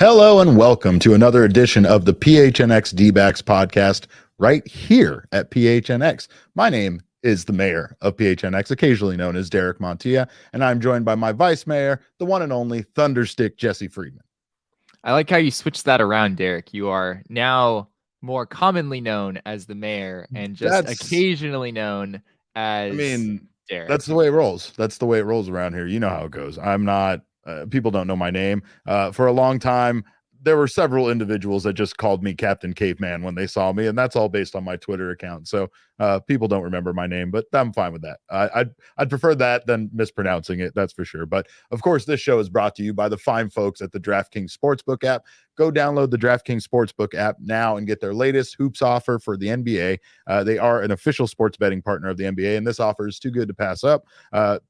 Hello and welcome to another edition of the PHNX Dbacks podcast right here at PHNX. My name is the mayor of PHNX, occasionally known as Derek Montilla, and I'm joined by my vice mayor, the one and only Thunderstick Jesse Friedman. I like how you switched that around, Derek. You are now more commonly known as the mayor and just occasionally known as Derek. That's the way it rolls. That's the way it rolls around here. You know how it goes. I'm not people don't know my name. For a long time, there were several individuals that just called me Captain Caveman when they saw me, and that's all based on my Twitter account. So people don't remember my name, but I'm fine with that. I'd prefer that than mispronouncing it, that's for sure. But of course, this show is brought to you by the fine folks at the DraftKings Sportsbook app. Go download the DraftKings Sportsbook app now and get their latest hoops offer for the NBA. They are an official sports betting partner of the NBA, and this offer is too good to pass up.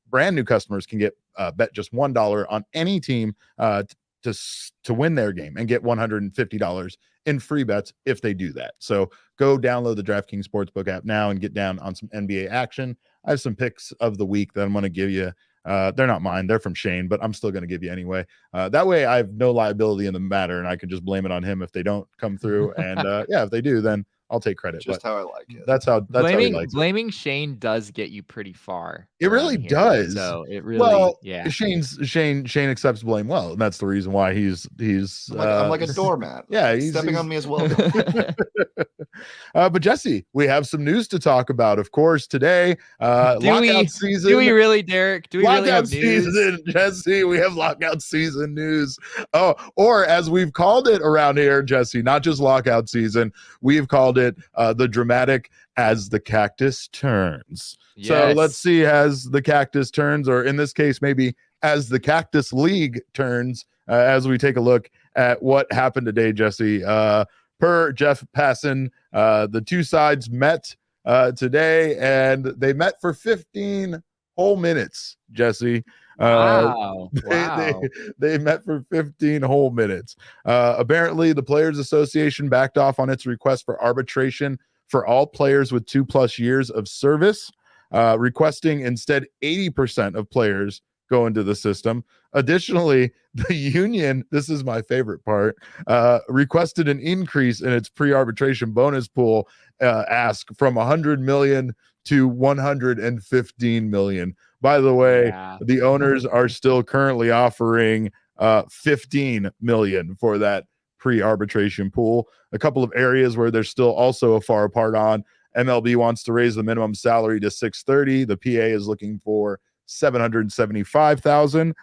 Brand new customers can get bet just $1 on any team to win their game and get $150 in free bets if they do that. So go download the DraftKings Sportsbook app now and get down on some NBA action. I have some picks of the week that I'm going to give you. They're not mine. They're from Shane, but I'm still going to give you anyway. That way I have no liability in the matter, and I can just blame it on him if they don't come through. And if they do, then I'll take credit. Just how I like it. That's how blaming Shane does get you pretty far. It really does. So it really, Shane accepts blame well, and that's the reason why he's I'm like a doormat. Yeah, he's stepping on me as well. But Jesse, we have some news to talk about, of course, today. Lockout season. Do we really, Derek? Do we really have news? Season, Jesse, we have lockout season news. Oh, or as we've called it around here, Jesse, not just lockout season, we've called it the dramatic as the cactus turns. Yes. So let's see as the cactus turns, or in this case, maybe as the Cactus League turns, as we take a look at what happened today, Jesse. Per Jeff Passan, the two sides met today, and they met for 15 whole minutes, Jesse. Wow. They met for 15 whole minutes. Apparently, the Players Association backed off on its request for arbitration for all players with 2+ years of service, requesting instead 80% of players go into the system. Additionally, the union, this is my favorite part, requested an increase in its pre-arbitration bonus pool ask from 100 million to 115 million. By the way, the owners are still currently offering 15 million for that pre-arbitration pool. A couple of areas where they're still also far apart on. MLB wants to raise the minimum salary to 630. The PA is looking for 775,000.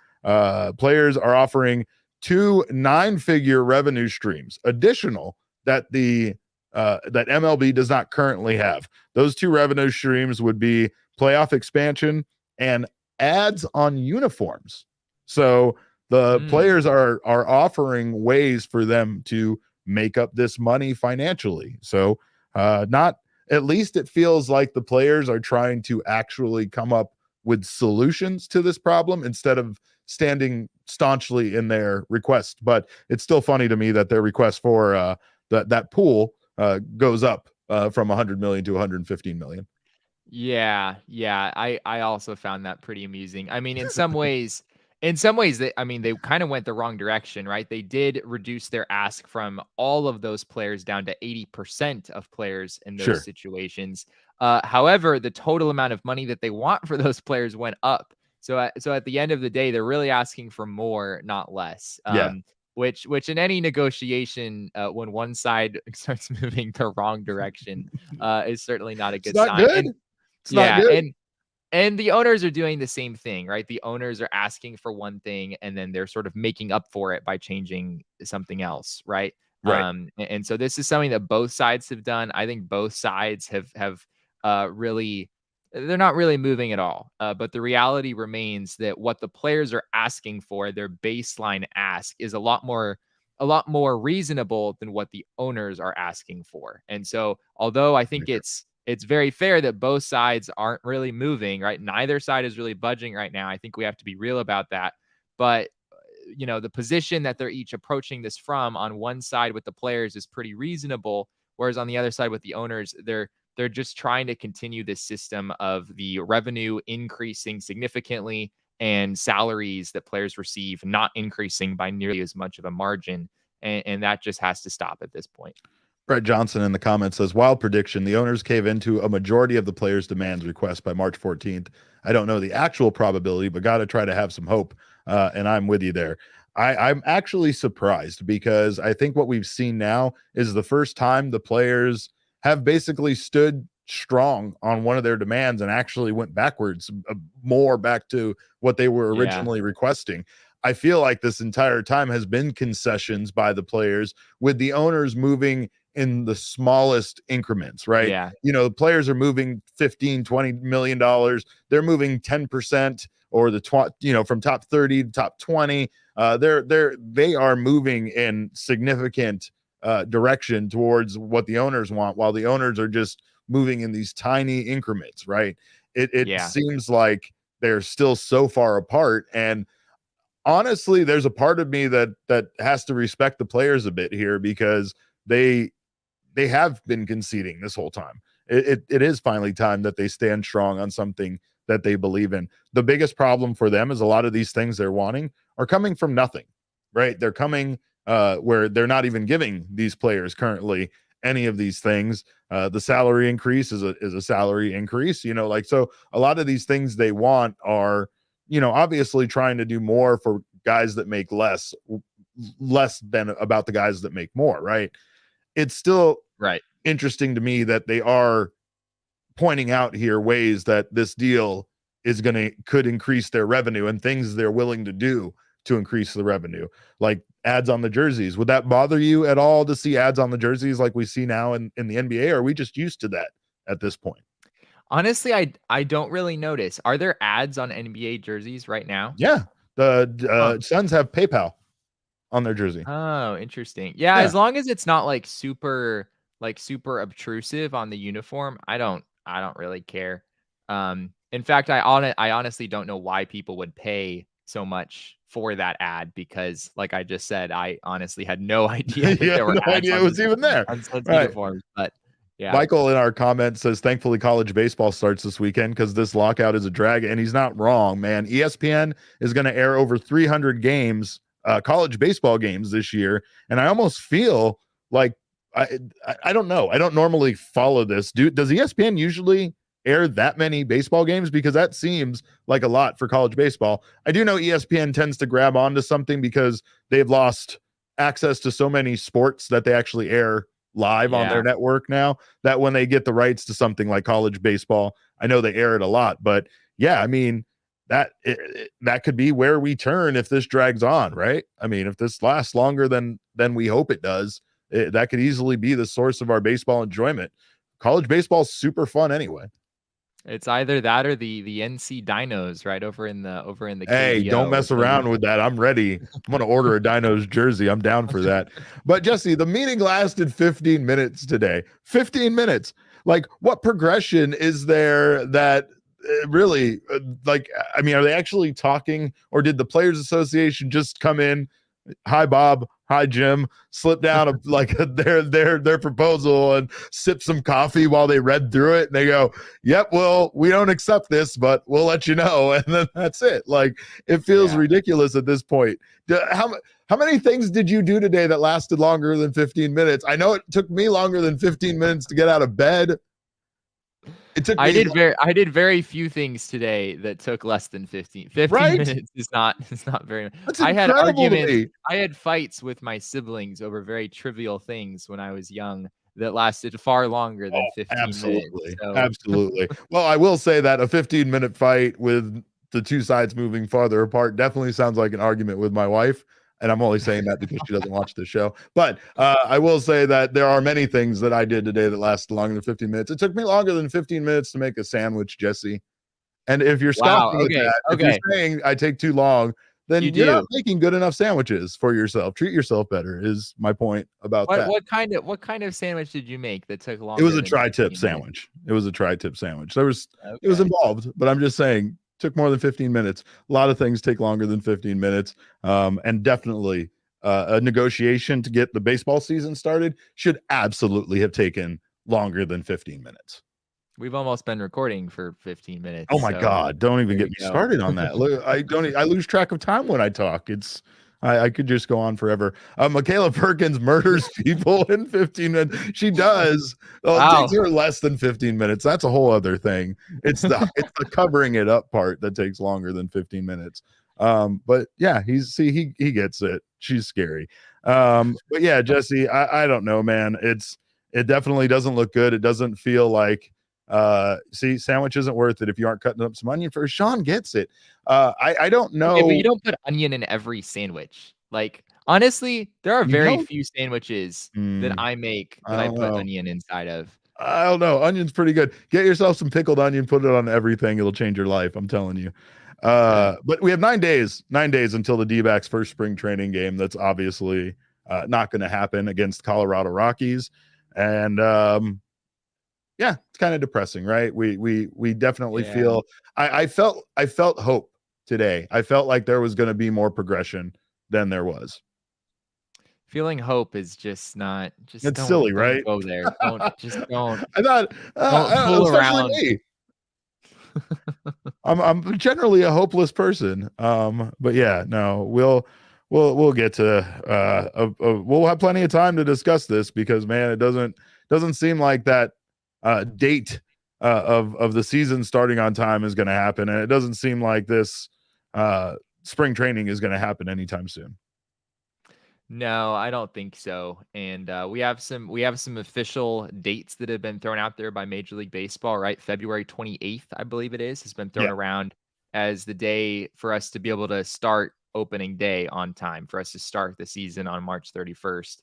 Players are offering 2 9-figure revenue streams additional that that MLB does not currently have. Those 2 revenue streams would be playoff expansion and ads on uniforms. So the players are offering ways for them to make up this money financially. So not at least it feels like the players are trying to actually come up with solutions to this problem instead of standing staunchly in their request. But it's still funny to me that their request for that pool goes up from 100 million to 115 million. Yeah. I also found that pretty amusing. I mean, in some ways, they kind of went the wrong direction, right? They did reduce their ask from all of those players down to 80% of players in those situations. However, the total amount of money that they want for those players went up. So at the end of the day, they're really asking for more, not less. Which in any negotiation, when one side starts moving the wrong direction, is certainly not a good sign. It's not good. And the owners are doing the same thing, right? The owners are asking for one thing, and then they're sort of making up for it by changing something else, right? And so this is something that both sides have done. I think both sides have really, they're not really moving at all. But the reality remains that what the players are asking for, their baseline ask, is a lot more reasonable than what the owners are asking for. And so, although I think it's very fair that both sides aren't really moving, right? Neither side is really budging right now. I think we have to be real about that. But, the position that they're each approaching this from on one side with the players is pretty reasonable. Whereas on the other side with the owners, they're just trying to continue this system of the revenue increasing significantly and salaries that players receive not increasing by nearly as much of a margin. and that just has to stop at this point. Brett Johnson in the comments says, wild prediction. The owners cave into a majority of the players' demands request by March 14th. I don't know the actual probability, but got to try to have some hope. And I'm with you there. I'm actually surprised because I think what we've seen now is the first time the players have basically stood strong on one of their demands and actually went backwards, more back to what they were originally requesting. I feel like this entire time has been concessions by the players, with the owners moving in the smallest increments, right? Yeah. You know, the players are moving 15, $20 million. They're moving 10% or from top 30 to top 20. They are moving in significant direction towards what the owners want, while the owners are just moving in these tiny increments, right? It seems like they're still so far apart. And honestly, there's a part of me that has to respect the players a bit here, because they have been conceding this whole time. It is finally time that they stand strong on something that they believe in. The biggest problem for them is a lot of these things they're wanting are coming from nothing, right? They're coming where they're not even giving these players currently any of these things. The salary increase is a salary increase, so a lot of these things they want are, obviously trying to do more for guys that make less than about the guys that make more, right? It's still interesting to me that they are pointing out here ways that this deal could increase their revenue and things they're willing to do to increase the revenue, like ads on the jerseys. Would that bother you at all to see ads on the jerseys like we see now in the NBA? Or are we just used to that at this point? Honestly, I don't really notice. Are there ads on NBA jerseys right now? Yeah. The Suns have PayPal on their jersey. Oh, interesting. Yeah, as long as it's not like super obtrusive on the uniform, I don't really care. In fact, I honestly don't know why people would pay so much for that ad, because like I just said, I honestly had no idea that there were ads it was even there. On Suns uniforms, but yeah. Michael in our comments says, thankfully college baseball starts this weekend because this lockout is a drag. And he's not wrong, man. ESPN is going to air over 300 games, college baseball games this year. And I almost feel like, I don't know. I don't normally follow this. Does ESPN usually air that many baseball games? Because that seems like a lot for college baseball. I do know ESPN tends to grab onto something because they've lost access to so many sports that they actually air live on their network now, that when they get the rights to something like college baseball, I know they air it a lot. But yeah, I mean, that could be where we turn if this drags on, right? I mean, if this lasts longer than we hope it does, that could easily be the source of our baseball enjoyment. College baseball is super fun anyway. It's either that or the NC Dinos right over in the Hey, KBO, don't mess around with that. I'm ready. I'm going to order a Dinos jersey. I'm down for that. But Jesse, the meeting lasted 15 minutes today. 15 minutes. Like, what progression is there that really, I mean, are they actually talking, or did the Players Association just come in? Hi, Bob. Hi, Jim. Slip down their proposal and sip some coffee while they read through it. And they go, yep, well, we don't accept this, but we'll let you know. And then that's it. Like, it feels ridiculous at this point. How many things did you do today that lasted longer than 15 minutes? I know it took me longer than 15 minutes to get out of bed. It took I did very few things today that took less than 15 minutes is not very much. That's I had incredible to me. arguments. I had fights with my siblings over very trivial things when I was young that lasted far longer than 15 absolutely. minutes. So. Absolutely. Well, I will say that a 15-minute fight with the two sides moving farther apart definitely sounds like an argument with my wife. And I'm only saying that because she doesn't watch the show. But I will say that there are many things that I did today that lasted longer than 15 minutes. It took me longer than 15 minutes to make a sandwich, Jesse. And if you're scoffing at that, if you're saying I take too long, then you're not making good enough sandwiches for yourself. Treat yourself better is my point about that. What kind of sandwich did you make that took longer? It was a tri-tip sandwich. It was a tri-tip sandwich. It was involved, but I'm just saying, took more than 15 minutes. A lot of things take longer than 15 minutes. And definitely a negotiation to get the baseball season started should absolutely have taken longer than 15 minutes. We've almost been recording for 15 minutes. Oh my God. Don't even get me started on that. I lose track of time when I talk. I could just go on forever. Michaela Perkins murders people in 15 minutes. She does. Well, it Wow. takes her less than 15 minutes. That's a whole other thing. It's the covering it up part that takes longer than 15 minutes. But yeah, he gets it. She's scary. But yeah, Jesse, I don't know, man. It definitely doesn't look good. It doesn't feel like sandwich isn't worth it if you aren't cutting up some onion first. Sean gets it. I don't know. Okay, but you don't put onion in every sandwich. Like, honestly, there are very few sandwiches that I make that I put onion inside of. I don't know. Onion's pretty good. Get yourself some pickled onion, put it on everything. It'll change your life. I'm telling you. But we have 9 days until the D-backs first spring training game. That's obviously not going to happen against Colorado Rockies. And yeah, it's kind of depressing, right? We definitely feel I felt hope today. I felt like there was going to be more progression than there was. Feeling hope is just not it's silly, right? Go there. Don't. I thought don't fool around. Me. I'm generally a hopeless person. But yeah, no, we'll get to we'll have plenty of time to discuss this because man, it doesn't seem like that date of the season starting on time is going to happen, and it doesn't seem like this spring training is going to happen anytime soon. No, I don't think so. And we have some official dates that have been thrown out there by Major League Baseball, right? February 28th, I believe it is, has been thrown around as the day for us to be able to start opening day on time, for us to start the season on March 31st.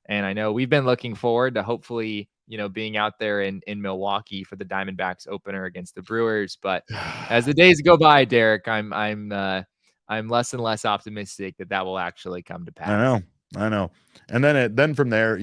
And I know we've been looking forward to hopefully, being out there in Milwaukee for the Diamondbacks opener against the Brewers. But as the days go by, Derek, I'm less and less optimistic that will actually come to pass. I know. And then from there,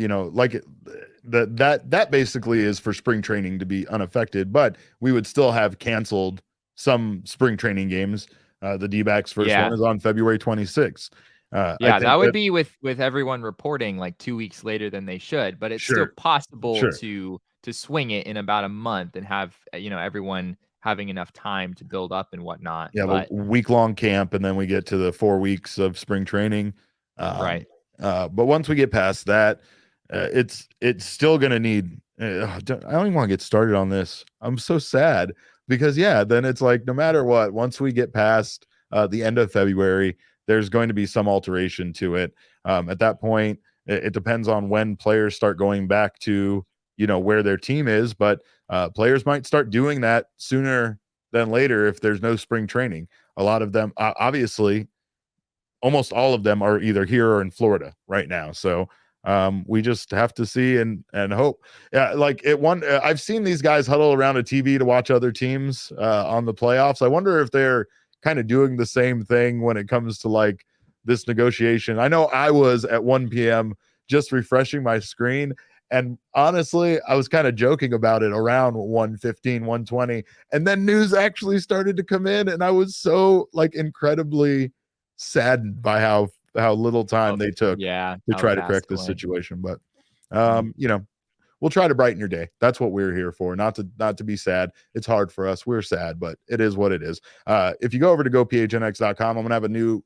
that basically is for spring training to be unaffected, but we would still have canceled some spring training games. The D-backs first one is on February 26th. That would be with everyone reporting like 2 weeks later than they should, but it's still possible to swing it in about a month and have, everyone having enough time to build up and whatnot. Yeah, but week-long camp, and then we get to the 4 weeks of spring training. Right. But once we get past that, it's still going to need. I don't even want to get started on this. I'm so sad because then it's like no matter what, once we get past the end of February, there's going to be some alteration to it. At that point, it depends on when players start going back to where their team is, but players might start doing that sooner than later if there's no spring training. A lot of them, obviously. Almost all of them are either here or in Florida right now. So we just have to see and hope. Yeah, like I've seen these guys huddle around a TV to watch other teams on the playoffs. I wonder if they're kind of doing the same thing when it comes to like this negotiation. I know I was at 1 p.m. just refreshing my screen. And honestly, I was kind of joking about it around 1:15, 1:20. And then news actually started to come in. And I was so like incredibly saddened by how little time they took to try to correct this situation. But we'll try to brighten your day. That's what we're here for. Not to be sad. It's hard for us. We're sad, but it is what it is. If you go over to gophnx.com, I'm gonna have a new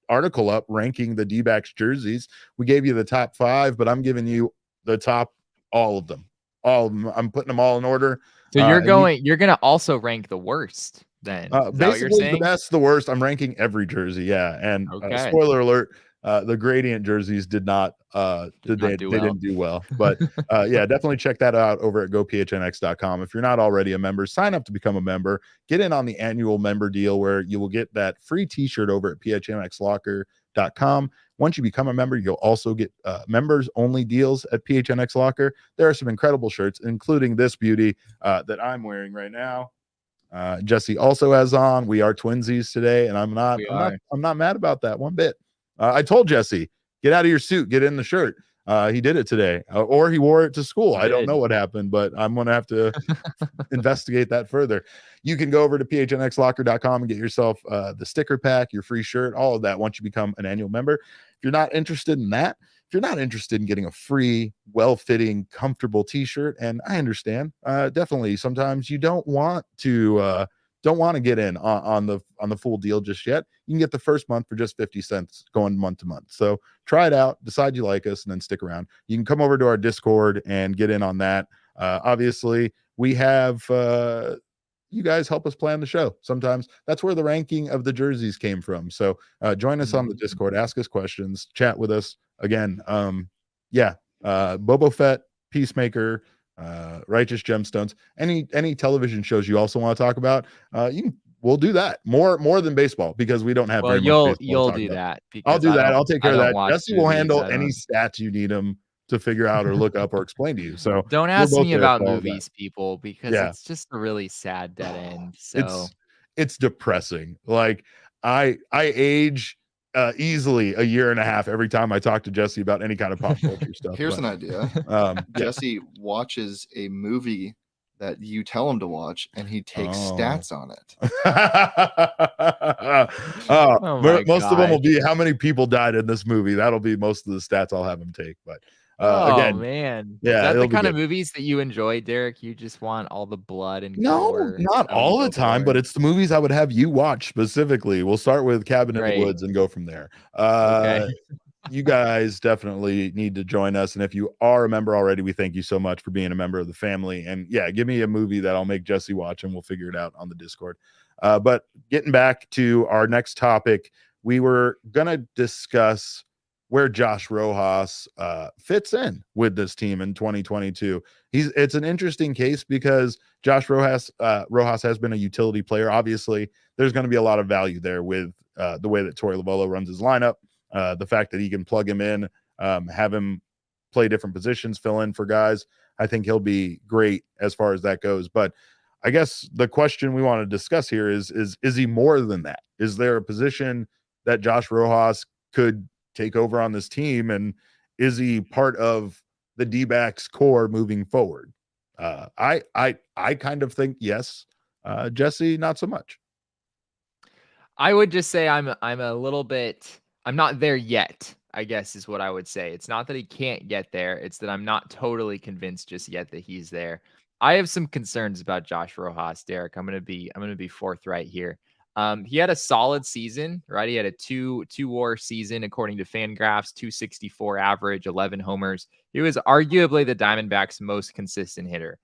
article up ranking the D-backs jerseys. We gave you the top 5, but I'm giving you the top all of them. I'm putting them all in order. So you're gonna also rank the worst. Then basically the best, the worst. I'm ranking every jersey. And spoiler alert, the gradient jerseys did not they didn't do well. But definitely check that out over at gophnx.com. If you're not already a member, sign up to become a member. Get in on the annual member deal where you will get that free t-shirt over at phnxlocker.com. Once you become a member, you'll also get members only deals at PHNX Locker. There are some incredible shirts, including this beauty that I'm wearing right now. Jesse also has on. We are twinsies today, and I'm not mad about that one bit. I told Jesse, get out of your suit, get in the shirt. He did it today, or he wore it to school. I don't know what happened, but I'm gonna have to investigate that further. You can go over to phnxlocker.com and get yourself the sticker pack, your free shirt, all of that once you become an annual member. If you're not interested in that, if you're not interested in getting a free, well-fitting, comfortable t-shirt, and I understand, definitely sometimes you don't want to don't want to get in on the full deal just yet, you can get the first month for just 50 cents going month to month. So try it out, decide you like us, and then stick around. You can come over to our Discord and get in on that. Obviously, we have you guys help us plan the show. Sometimes that's where the ranking of the jerseys came from. So join us on the Discord, ask us questions, chat with us. Again, Boba Fett, Peacemaker, Righteous Gemstones, any television shows you also want to talk about, we'll do that more than baseball, because we don't have very much baseball you'll to talk do about. that. I'll do that. I'll take care of that. Watch Jesse will movies. handle any stats you need him to figure out or look up or explain to you. So don't ask me about movies, people, because it's just a really sad dead end. So it's depressing. Like I age easily a year and a half every time I talk to Jesse about any kind of pop culture stuff. Here's an idea. Jesse watches a movie that you tell him to watch, and he takes stats on it. Most of them will be how many people died in this movie. That'll be most of the stats I'll have him take. But again, man, yeah, is that the kind of movies that you enjoy, Derek? You just want all the blood and gore? Not all the time, but it's the movies I would have you watch specifically. We'll start with Cabin in the Woods and go from there. Okay. You guys definitely need to join us, and if you are a member already, we thank you so much for being a member of the family. And yeah, give me a movie that I'll make Jesse watch, and we'll figure it out on the Discord. But getting back to our next topic, we were gonna discuss where Josh Rojas fits in with this team in 2022. It's an interesting case because Josh Rojas has been a utility player. Obviously, there's going to be a lot of value there with the way that Torey Lovullo runs his lineup. The fact that he can plug him in, have him play different positions, fill in for guys. I think he'll be great as far as that goes. But I guess the question we want to discuss here is he more than that? Is there a position that Josh Rojas could take over on this team, and is he part of the D-backs core moving forward? I kind of think yes. Jesse, not so much. I would just say I'm not there yet, I guess is what I would say. It's not that he can't get there. It's that I'm not totally convinced just yet that he's there. I have some concerns about Josh Rojas, Derek. I'm going to be forthright here. He had a solid season, right? He had a two WAR season, according to Fangraphs, 264 average, 11 homers. He was arguably the Diamondbacks' most consistent hitter,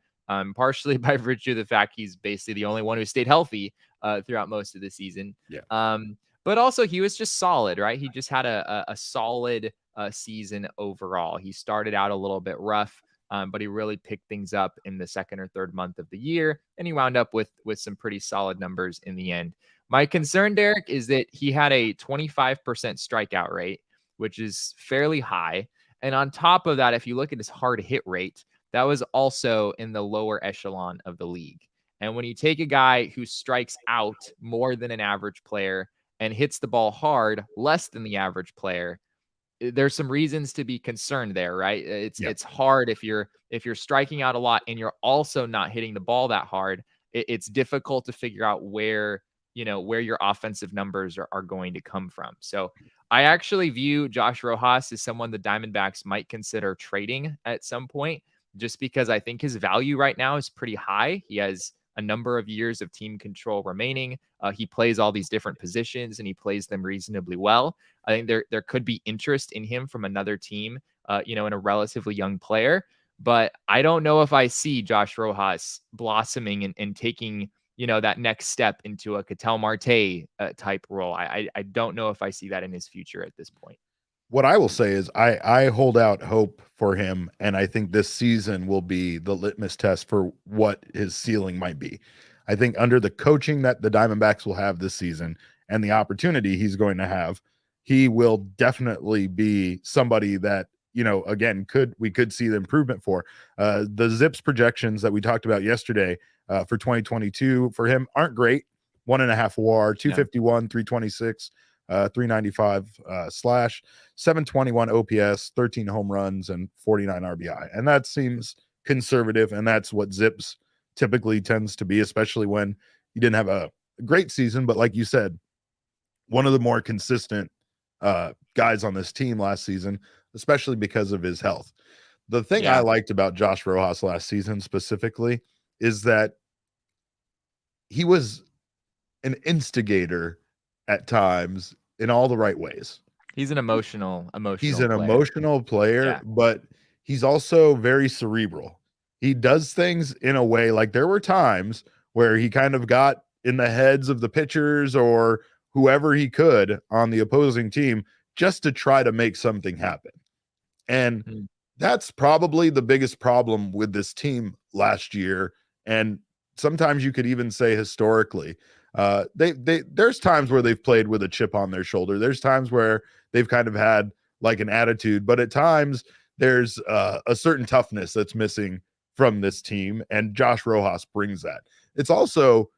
partially by virtue of the fact he's basically the only one who stayed healthy throughout most of the season. Yeah. But also he was just solid, right? He just had a solid season overall. He started out a little bit rough, but he really picked things up in the second or third month of the year, and he wound up with some pretty solid numbers in the end. My concern, Derek, is that he had a 25% strikeout rate, which is fairly high. And on top of that, if you look at his hard hit rate, that was also in the lower echelon of the league. And when you take a guy who strikes out more than an average player and hits the ball hard less than the average player, there's some reasons to be concerned there, right? It's hard if you're striking out a lot and you're also not hitting the ball that hard. It's difficult to figure out where your offensive numbers are going to come from. So I actually view Josh Rojas as someone the Diamondbacks might consider trading at some point, just because I think his value right now is pretty high. He has a number of years of team control remaining. He plays all these different positions and he plays them reasonably well. I think there could be interest in him from another team, in a relatively young player. But I don't know if I see Josh Rojas blossoming and taking, that next step into a Ketel Marte type role. I don't know if I see that in his future at this point. What I will say is I hold out hope for him, and I think this season will be the litmus test for what his ceiling might be. I think under the coaching that the Diamondbacks will have this season and the opportunity he's going to have, he will definitely be somebody that, again, we could see the improvement for. The Zips projections that we talked about yesterday for 2022 for him aren't great. 1.5 WAR, 251, 326. 395 slash, 721 OPS, 13 home runs, and 49 RBI. And that seems conservative, and that's what Zips typically tends to be, especially when you didn't have a great season. But like you said, one of the more consistent guys on this team last season, especially because of his health. The thing I liked about Josh Rojas last season specifically is that he was an instigator at times in all the right ways. He's an emotional He's an player. emotional player, but he's also very cerebral. He does things in a way, like there were times where he kind of got in the heads of the pitchers or whoever he could on the opposing team just to try to make something happen. And that's probably the biggest problem with this team last year. And sometimes you could even say historically, there's times where they've played with a chip on their shoulder. There's times where they've kind of had like an attitude, but at times there's a certain toughness that's missing from this team. And Josh Rojas brings that. It's also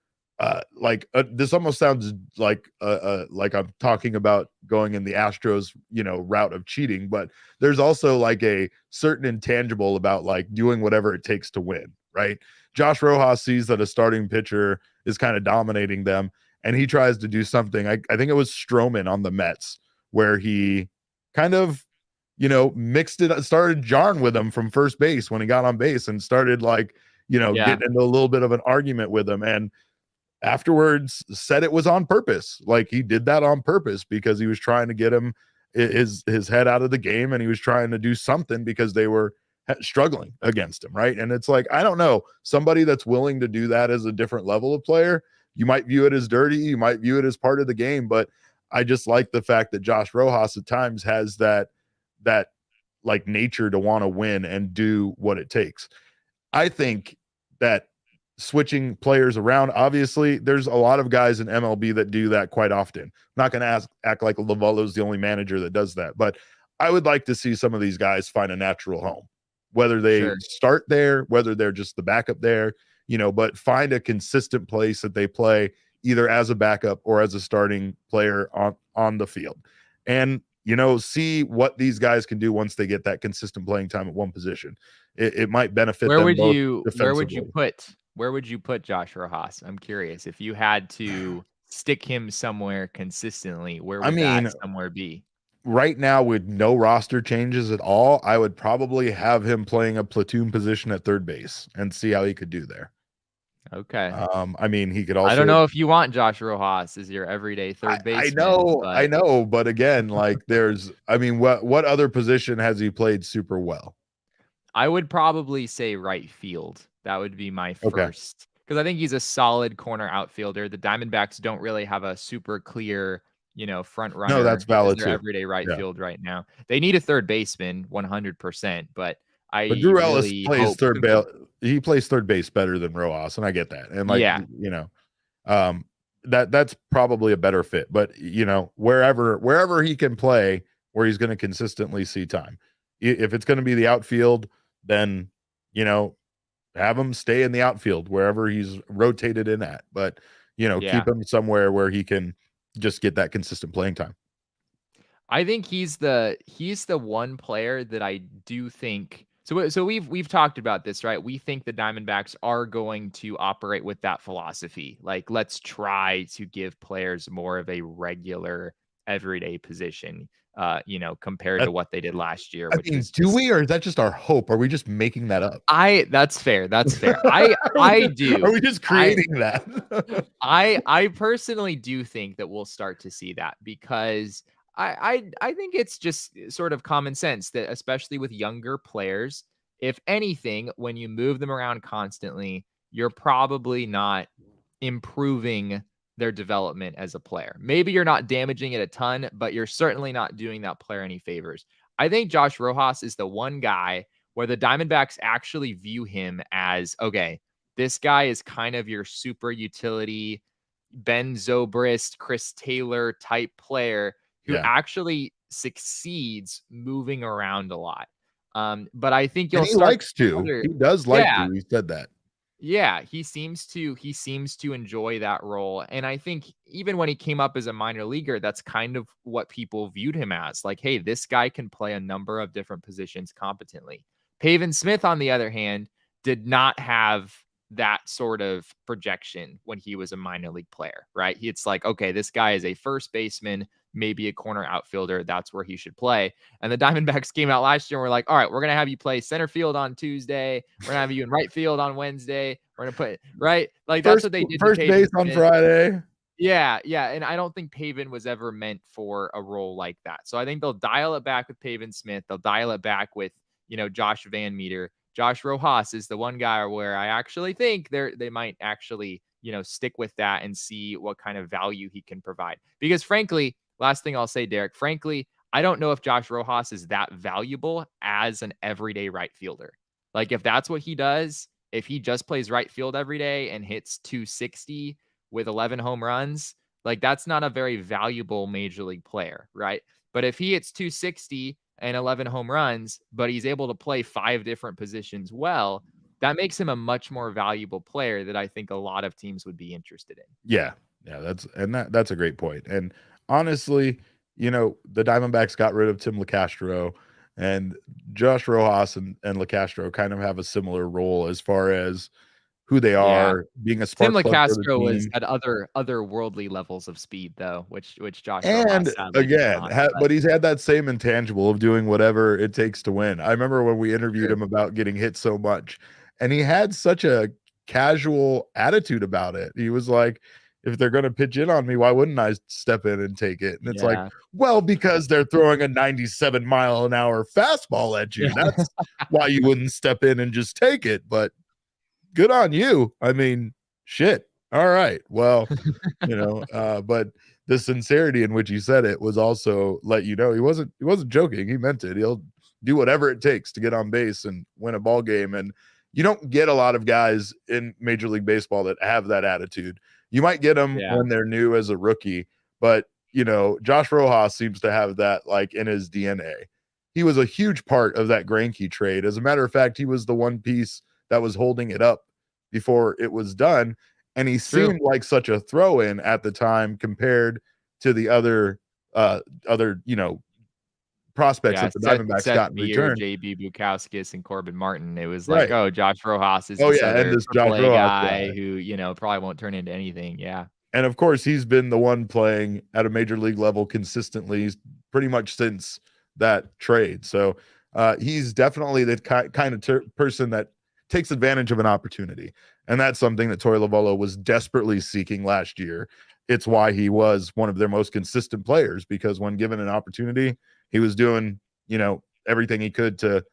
this almost sounds like I'm talking about going in the Astros, route of cheating, but there's also like a certain intangible about like doing whatever it takes to win, right? Josh Rojas sees that a starting pitcher is kind of dominating them, and he tries to do something. I think it was Stroman on the Mets where he kind of, mixed it, started jarring with him from first base when he got on base and started getting into a little bit of an argument with him. And afterwards said it was on purpose. Like he did that on purpose because he was trying to get him his head out of the game, and he was trying to do something because they were struggling against him, right? And it's like, I don't know, somebody that's willing to do that as a different level of player, you might view it as dirty, you might view it as part of the game, but I just like the fact that Josh Rojas at times has that like nature to want to win and do what it takes. I think that switching players around, obviously there's a lot of guys in MLB that do that quite often. I'm not going to act like Lovello's the only manager that does that, but I would like to see some of these guys find a natural home, whether they start there, whether they're just the backup there, but find a consistent place that they play either as a backup or as a starting player on the field. And, see what these guys can do once they get that consistent playing time at one position. It might benefit them both defensively. Where would you put Josh Rojas? I'm curious. If you had to stick him somewhere consistently, where would that somewhere be? Right now, with no roster changes at all, I would probably have him playing a platoon position at third base and see how he could do there. Okay. He could also. I don't know if you want Josh Rojas as your everyday third baseman. I know, but again, like there's, what other position has he played super well? I would probably say right field. That would be my first, because I think he's a solid corner outfielder. The Diamondbacks don't really have a super clear, front runner. No, that's valid too. Everyday right field right now. They need a third baseman, 100%. But Drew Ellis plays third base. He plays third base better than Rojas, and I get that. And that's probably a better fit. But wherever he can play, where he's going to consistently see time. If it's going to be the outfield, then have him stay in the outfield wherever he's rotated in at. But keep him somewhere where he can just get that consistent playing time. I think he's the one player that I do think. So we've talked about this, right? We think the Diamondbacks are going to operate with that philosophy. Like, let's try to give players more of a regular everyday position, compared to what they did last year. Do we, or is that just our hope? Are we just making that up? That's fair. I do. Are we just creating that? I personally do think that we'll start to see that, because I think it's just sort of common sense that, especially with younger players, if anything, when you move them around constantly, you're probably not improving their development as a player. Maybe you're not damaging it a ton, but you're certainly not doing that player any favors. I think Josh Rojas is the one guy where the Diamondbacks actually view him as, okay, this guy is kind of your super utility, Ben Zobrist, Chris Taylor type player who actually succeeds moving around a lot. But I think he likes to. He does like to. He said that. Yeah, he seems to enjoy that role. And I think even when he came up as a minor leaguer, that's kind of what people viewed him as. Like, hey, this guy can play a number of different positions competently. Pavin Smith, on the other hand, did not have that sort of projection when he was a minor league player, right? It's like, okay, this guy is a first baseman, maybe a corner outfielder. That's where he should play. And the Diamondbacks came out last year and were like, all right, we're going to have you play center field on Tuesday. We're going to have you in right field on Wednesday. We're going to put, right? Like, that's what they did. First base on Friday. Yeah, and I don't think Pavin was ever meant for a role like that. So I think they'll dial it back with Pavin Smith. They'll dial it back with, Josh Van Meter. Josh Rojas is the one guy where I actually think they might actually, stick with that and see what kind of value he can provide. Because frankly, last thing I'll say, Derek, frankly, I don't know if Josh Rojas is that valuable as an everyday right fielder. Like if that's what he does, if he just plays right field every day and hits 260 with 11 home runs, like that's not a very valuable major league player, right? But if he hits 260 and 11 home runs, but he's able to play 5 different positions well, that makes him a much more valuable player that I think a lot of teams would be interested in. Yeah, that's a great point. And honestly, the Diamondbacks got rid of Tim LeCastro, and Josh Rojas and LeCastro kind of have a similar role as far as who they are, being a spark Tim plug for the LeCastro was team. at other worldly levels of speed, though, which Josh And Rojas sadly again, did not, but he's had that same intangible of doing whatever it takes to win. I remember when we interviewed him about getting hit so much, and he had such a casual attitude about it. He was like, if they're going to pitch in on me, why wouldn't I step in and take it? And it's like, well, because they're throwing a 97-mile-an-hour fastball at you. That's why you wouldn't step in and just take it. But good on you. I mean, shit. All right. Well, but the sincerity in which he said it was also let he wasn't joking. He meant it. He'll do whatever it takes to get on base and win a ball game. And you don't get a lot of guys in Major League Baseball that have that attitude. You might get them when they're new as a rookie, but Josh Rojas seems to have that like in his DNA. He was a huge part of that Greinke trade. As a matter of fact, he was the one piece that was holding it up before it was done. And he seemed like such a throw-in at the time compared to the other prospects that the Diamondbacks got in return. JB Bukowskis and Corbin Martin. It was like, oh, Josh Rojas is this Josh Rojas guy who, probably won't turn into anything. Yeah. And of course, he's been the one playing at a major league level consistently pretty much since that trade. So he's definitely the kind of person that takes advantage of an opportunity. And that's something that Torey Lovullo was desperately seeking last year. It's why he was one of their most consistent players, because when given an opportunity, he was doing, everything he could to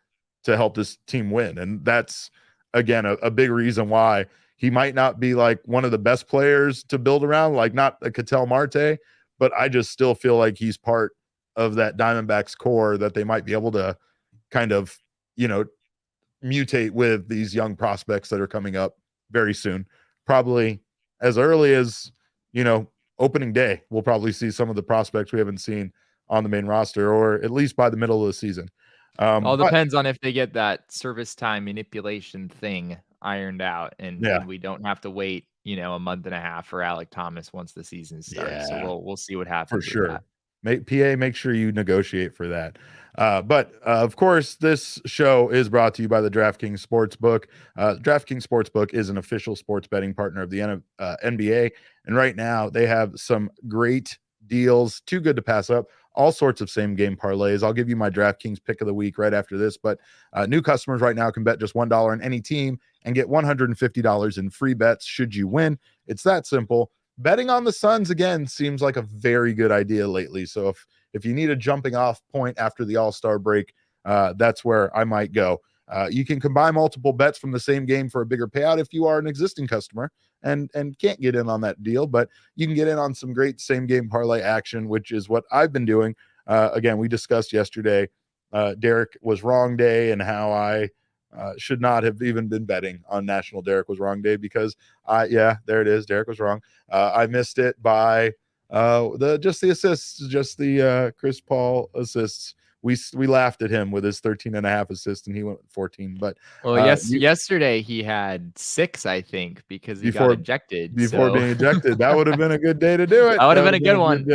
help this team win. And that's, again, a big reason why he might not be like one of the best players to build around, like not a Ketel Marte, but I just still feel like he's part of that Diamondbacks core that they might be able to kind of, mutate with these young prospects that are coming up very soon. Probably as early as, opening day, we'll probably see some of the prospects we haven't seen on the main roster, or at least by the middle of the season. All depends on if they get that service time manipulation thing ironed out, and we don't have to wait, a month and a half for Alek Thomas once the season starts. So we'll see what happens. For sure. Make sure you negotiate for that. But of course, this show is brought to you by the DraftKings Sportsbook. DraftKings Sportsbook is an official sports betting partner of the NBA. And right now they have some great deals, too good to pass up. All sorts of same game parlays. I'll give you my DraftKings pick of the week right after this. But new customers right now can bet just $1 on any team and get $150 in free bets should you win. It's that simple. Betting on the Suns again seems like a very good idea lately. So if you need a jumping off point after the All-Star break, that's where I might go. You can combine multiple bets from the same game for a bigger payout if you are an existing customer and can't get in on that deal, but you can get in on some great same game parlay action, which is what I've been doing. Again, we discussed yesterday, Derek was wrong day and how I should not have even been betting on National Derek was wrong day because there it is. Derek was wrong. I missed it by the assists, just the Chris Paul assists. We laughed at him with his 13.5 assists and he went with 14. But yesterday he had 6, I think, because he got ejected. Before being ejected. That would have been a good day to do it. That would have been a good one.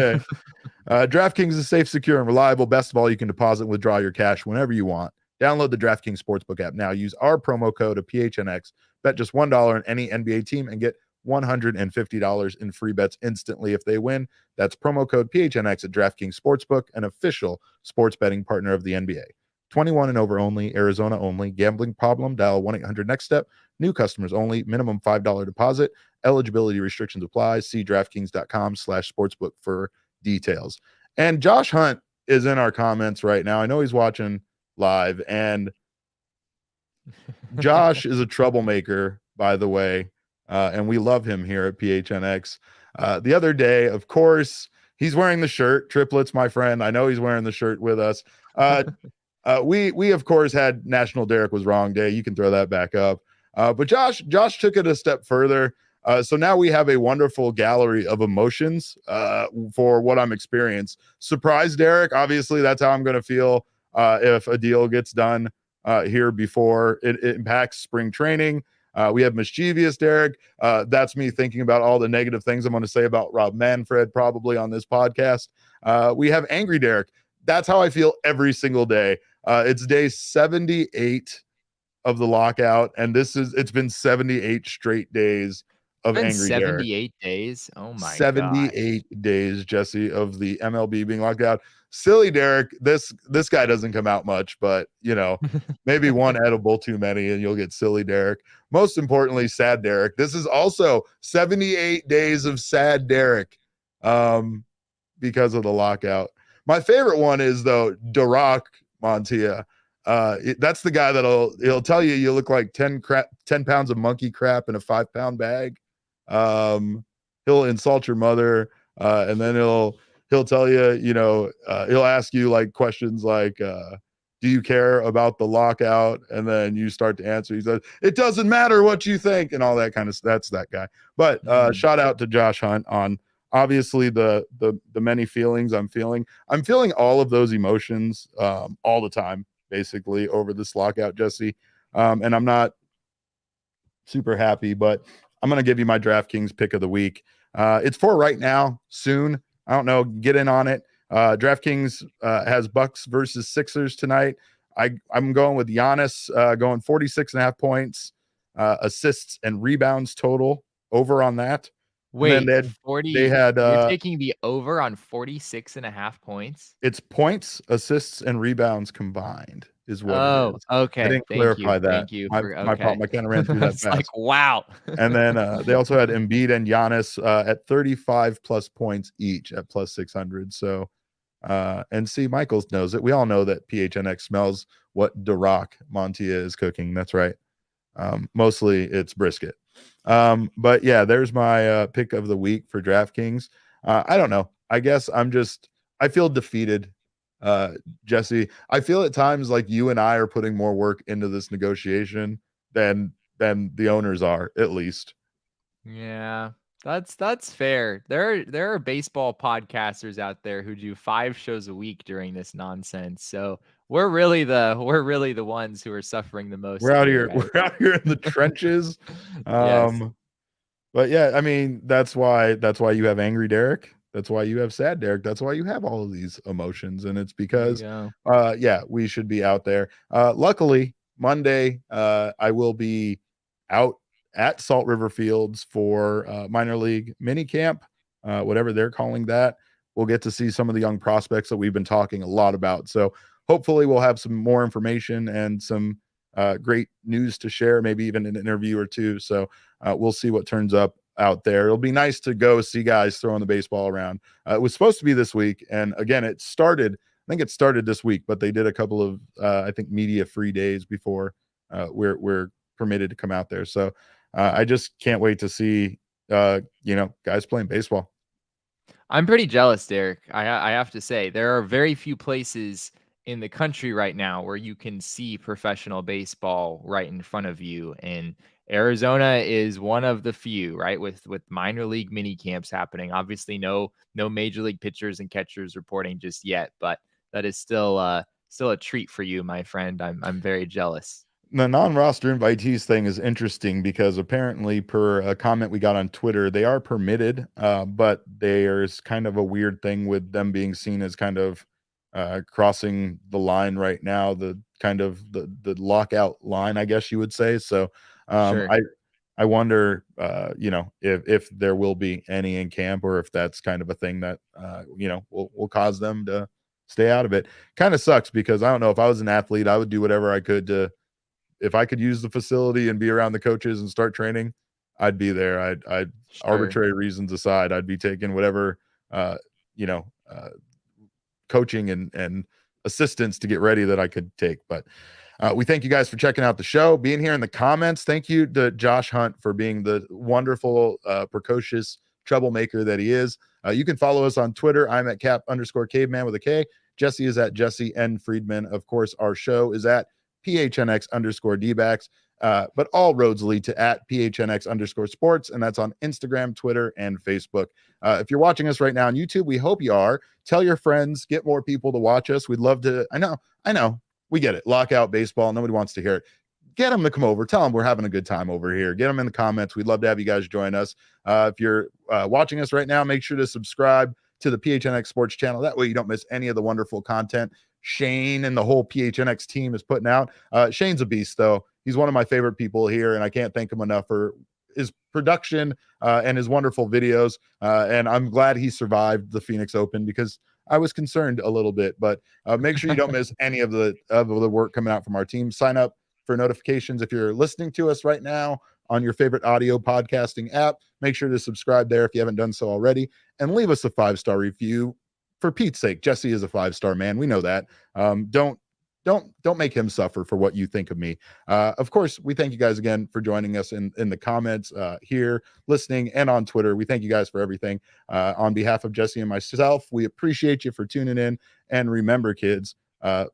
DraftKings is safe, secure, and reliable. Best of all, you can deposit and withdraw your cash whenever you want. Download the DraftKings Sportsbook app now. Use our promo code of PHNX. Bet just $1 on any NBA team and get $150 in free bets instantly if they win. That's promo code PHNX at DraftKings Sportsbook, an official sports betting partner of the NBA. 21 and over only, Arizona only. Gambling problem, dial 1-800-NEXT-STEP. New customers only, minimum $5 deposit. Eligibility restrictions apply. See DraftKings.com/sportsbook for details. And Josh Hunt is in our comments right now. I know he's watching live, and Josh is a troublemaker, by the way, and we love him here at PHNX. The other day, of course, he's wearing the shirt. Triplets, my friend. I know he's wearing the shirt with us. We of course had National Derek Was Wrong Day. You can throw that back up. But Josh took it a step further. So now we have a wonderful gallery of emotions for what I'm experiencing. Surprise, Derek. Obviously, that's how I'm going to feel if a deal gets done here before it impacts spring training. We have mischievous Derek. That's me thinking about all the negative things I'm going to say about Rob Manfred probably on this podcast. We have angry Derek. That's how I feel every single day. It's day 78 of the lockout, and it's been 78 straight days of angry 78 Derek. days. Oh my 78 days, Jesse, of the MLB being locked out. Silly Derek. This guy doesn't come out much, but maybe one edible too many and you'll get silly Derek. Most importantly, sad Derek. This is also 78 days of sad Derek because of the lockout. My favorite one is though Dbacks Montilla. That's the guy he'll tell you look like 10 pounds of monkey crap in a 5-pound bag. He'll insult your mother, and then he'll tell you, he'll ask you like questions like, do you care about the lockout? And then you start to answer. He says, it doesn't matter what you think, and all that kind of stuff. That's that guy. But shout out to Josh Hunt on obviously the many feelings I'm feeling. I'm feeling all of those emotions all the time, basically, over this lockout, Jesse. And I'm not super happy, but I'm going to give you my DraftKings pick of the week. It's for right now, soon. I don't know. Get in on it. DraftKings has Bucks versus Sixers tonight. I'm going with Giannis, going 46.5 points, assists and rebounds total over on that. Wait, 40. You're taking the over on 46.5 points? It's points, assists, and rebounds combined is what it is. Okay. I didn't clarify that. Thank you. My problem. I kind of ran through that fast. Like, wow. And then they also had Embiid and Giannis at 35 plus points each at plus 600. So, and see, Michaels knows it. We all know that PHNX smells what Dbacks Montilla is cooking. That's right. Mostly it's brisket. But yeah, there's my pick of the week for DraftKings. I don't know. I guess I feel defeated, Jesse. I feel at times like you and I are putting more work into this negotiation than the owners are, at least. Yeah, that's fair. There are baseball podcasters out there who do 5 shows a week during this nonsense. So we're really the ones who are suffering the most. We're out here. Right? We're out here in the trenches. Yes. But yeah, I mean, that's why you have angry Derek. That's why you have sad Derek. That's why you have all of these emotions. And it's because, we should be out there. Luckily, Monday, I will be out at Salt River Fields for minor league mini camp, whatever they're calling that. We'll get to see some of the young prospects that we've been talking a lot about. So hopefully we'll have some more information and some great news to share, maybe even an interview or two. So we'll see what turns up out there. It'll be nice to go see guys throwing the baseball around. It was supposed to be this week. And again, I think it started this week, but they did a couple of, I think, media free days before we're permitted to come out there. So I just can't wait to see, guys playing baseball. I'm pretty jealous, Derek. I have to say, there are very few places in the country right now where you can see professional baseball right in front of you. And Arizona is one of the few, right? With minor league mini camps happening. Obviously, no major league pitchers and catchers reporting just yet, but that is still a treat for you, my friend. I'm very jealous. The non-roster invitees thing is interesting because apparently, per a comment we got on Twitter, they are permitted, but there's kind of a weird thing with them being seen as kind of crossing the line right now, the kind of the lockout line, I guess you would say. So Sure. I wonder, if there will be any in camp, or if that's kind of a thing that will cause them to stay out of it. Kind of sucks because I don't know, if I was an athlete, I would do whatever I could to, if I could use the facility and be around the coaches and start training, I'd be there. I'd Sure. arbitrary reasons aside, I'd be taking whatever, coaching and assistance to get ready that I could take. But we thank you guys for checking out the show, being here in the comments. Thank you to Josh Hunt for being the wonderful, precocious troublemaker that he is. You can follow us on Twitter. I'm at cap_caveman with a K. Jesse is at Jesse N. Friedman. Of course, our show is at PHNX_Dbacks. But all roads lead to at PHNX_sports, and that's on Instagram, Twitter, and Facebook. If you're watching us right now on YouTube, we hope you are. Tell your friends, get more people to watch us. We'd love to. I know. We get it. Lockout baseball. Nobody wants to hear it. Get them to come over. Tell them we're having a good time over here. Get them in the comments. We'd love to have you guys join us. If you're watching us right now, make sure to subscribe to the PHNX Sports channel. That way you don't miss any of the wonderful content Shane and the whole PHNX team is putting out. Shane's a beast, though. He's one of my favorite people here, and I can't thank him enough for his production and his wonderful videos. And I'm glad he survived the Phoenix Open because I was concerned a little bit. But make sure you don't miss any of the work coming out from our team. Sign up for notifications if you're listening to us right now on your favorite audio podcasting app. Make sure to subscribe there if you haven't done so already, and leave us a 5-star review. For Pete's sake, Jesse is a 5-star man. We know that. Don't make him suffer for what you think of me. Of course, we thank you guys again for joining us in the comments here, listening, and on Twitter. We thank you guys for everything. On behalf of Jesse and myself, we appreciate you for tuning in. And remember, kids,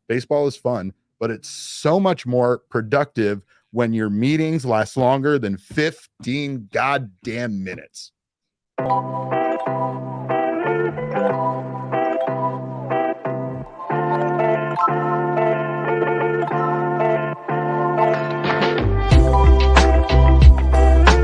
baseball is fun, but it's so much more productive when your meetings last longer than 15 goddamn minutes.